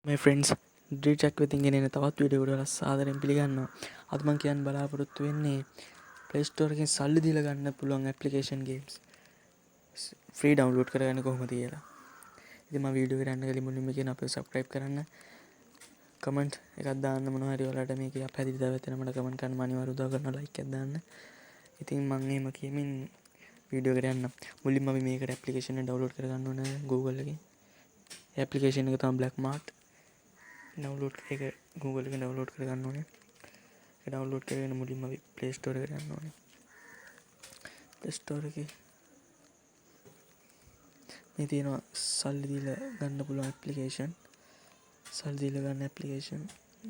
My friends, ඩීටැක් වෙතින් ගෙනෙන තවත් video එකකට සාදරයෙන් පිළිගන්නවා. අද මම කියන්න බලාපොරොත්තු වෙන්නේ Play Store එකෙන් සල්ලි දීලා ගන්න පුළුවන් application games free download කරගන්න කොහොමද කියලා. ඉතින් මම වීඩියෝ එක යන්න කලින් මුලින්ම කියන අපිව subscribe කරන්න, comment එකක් දාන්න, මොනවා හරි ඔයාලට මේකේ අපහැදිලි දේවල් තියෙනවා මට comment කරන්න, මම අනිවාර්යයෙන් උදව් කරනවා, like එකක් දාන්න. ඉතින් මම එහෙම කියමින් වීඩියෝ එකට යන්න. මුලින්ම අපි මේකට application එක download කරගන්න ඕන Google එකෙන්. application එක තමයි Black Mart. download එක Google එකෙන් download කරගන්න ඕනේ. ඒක download කරගෙන මුලින්ම අපි Play Store එකට යන්න ඕනේ. Play Store එකේ මේ තියෙනවා සල්ලි දීලා ගන්න පුළුවන් application. සල්ලි දීලා ගන්න application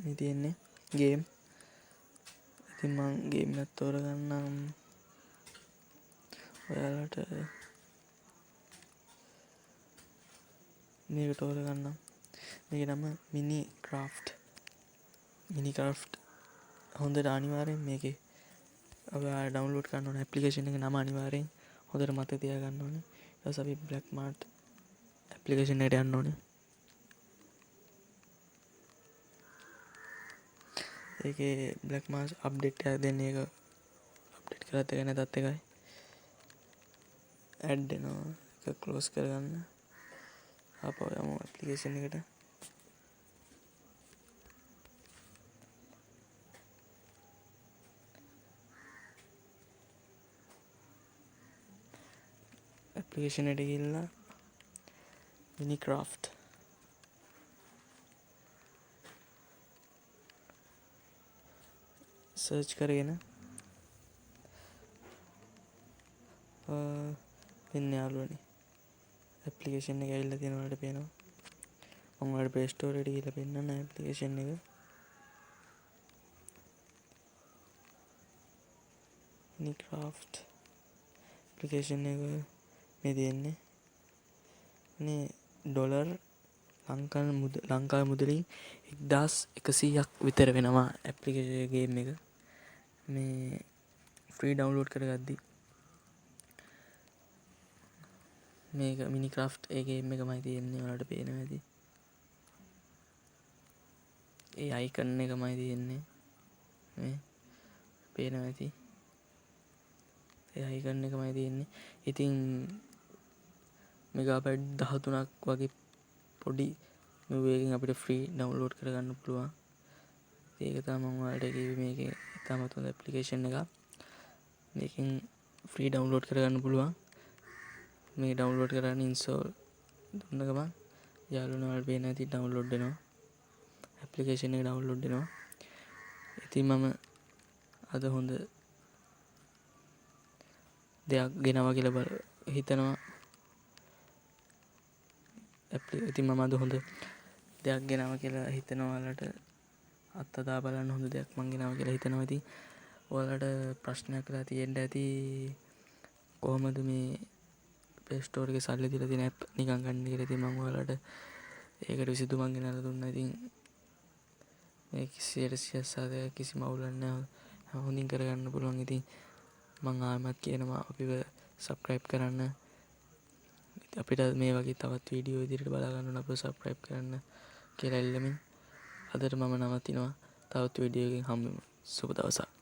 මේ තියෙන්නේ game. ඉතින් මම game එකක් තෝරගන්නම්. ඔයාලට මේක තෝරගන්නම්. මේක නම mini craft හොඳට අනිවාර්යෙන් මේකේ ඔයාලා ඩවුන්ලෝඩ් කරන්න ඕන ඇප්ලිකේෂන් එක නම අනිවාර්යෙන් හොඳට මතක තියාගන්න ඕනේ. ඊට පස්සේ අපි Black Mart ඇප්ලිකේෂන් එකට යන්න ඕනේ. ඒකේ Black Mart අප්ඩේට් එකක් දෙන්නේ ඒක අප්ඩේට් කරත් එක නැතත් එකයි. ඇඩ් එනවා ඒක ක්ලෝස් කරගන්න. ආපහු යමු ඇප්ලිකේෂන් එකට. ඇප්ලිකේෂන් එකට ගිහිල්ලා mini craft සර්ච් කරගෙන පින්න යාළුවනේ ඇප්ලිකේෂන් එක ඇවිල්ලා තියෙනවා වලට පේනවා. මම ඔයාලට Play Store එකට ගිහිල්ලා පෙන්නන්න ඇප්ලිකේෂන් එක. mini craft ඇප්ලිකේෂන් එක මේ තියෙන්නේ මේ ඩොලර් ලංකාවේ මුදලින් 1100ක් විතර වෙනවා ඇප්ලිකේෂන් ගේම් එක. මේ ෆ්‍රී ඩවුන්ලෝඩ් කරගද්දි මේක මිනි ක්‍රාෆ්ට් ඒ ගේම් එකමයි තියෙන්නේ. ඔයාලට පේනවා ඇති. ඒ අයිකන් එකමයි තියෙන්නේ. මේ පේනවා ඇති. ඒ අයිකන් එකමයි තියෙන්නේ. ඉතින් මෙගාබයිට් 13ක් වගේ පොඩි මේකෙන් අපිට ෆ්‍රී ඩවුන්ලෝඩ් කරගන්න පුළුවන්. ඒක තමයි මම ඔයාලට කිව්වේ මේකේ ඉතාමත් හොඳ ඇප්ලිකේෂන් එකක්. මේකෙන් ෆ්‍රී ඩවුන්ලෝඩ් කරගන්න පුළුවන්. මේ ඩවුන්ලෝඩ් කරන්න ඉන්ස්ටෝල් දුන්න ගමන් යාළුවනේ ඔයාලට පේන ඇති ඩවුන්ලෝඩ් වෙනවා. ඇප්ලිකේෂන් එක ඩවුන්ලෝඩ් වෙනවා. ඉතින් මම අද හොඳ දෙයක් ගෙනවා කියලා හිතනවා. ඉතින් මම අද හොඳ දෙයක් ගෙනවා කියලා හිතනවා. ඔයාලට අත්දැක බලන්න හොඳ දෙයක් මම ගෙනවා කියලා හිතනවා. ඉතින් ඔයාලට ප්‍රශ්නයක් කරලා තියෙන්න ඇති කොහොමද මේ Play Store එකේ සල්ලි දීලා තියෙන app නිකන් ගන්න කියලා. ඉතින් මම ඔයාලට ඒකට විසඳුමක් ගෙනල්ලා දුන්නා. ඉතින් මේ කිසිම අවුලක් නැහැ. හොඳින් කරගන්න පුළුවන්. ඉතින් මම ආයෙමත් කියනවා අපිව subscribe කරන්න. අපිට මේ වගේ තවත් වීඩියෝ ඉදිරියට බලා ගන්න ඕන අපිව subscribe කරන්න කියලා ඉල්ලමින් අදට මම නවතිනවා. තවත් වීඩියෝ එකකින් හම්බෙමු. සුබ දවසක්.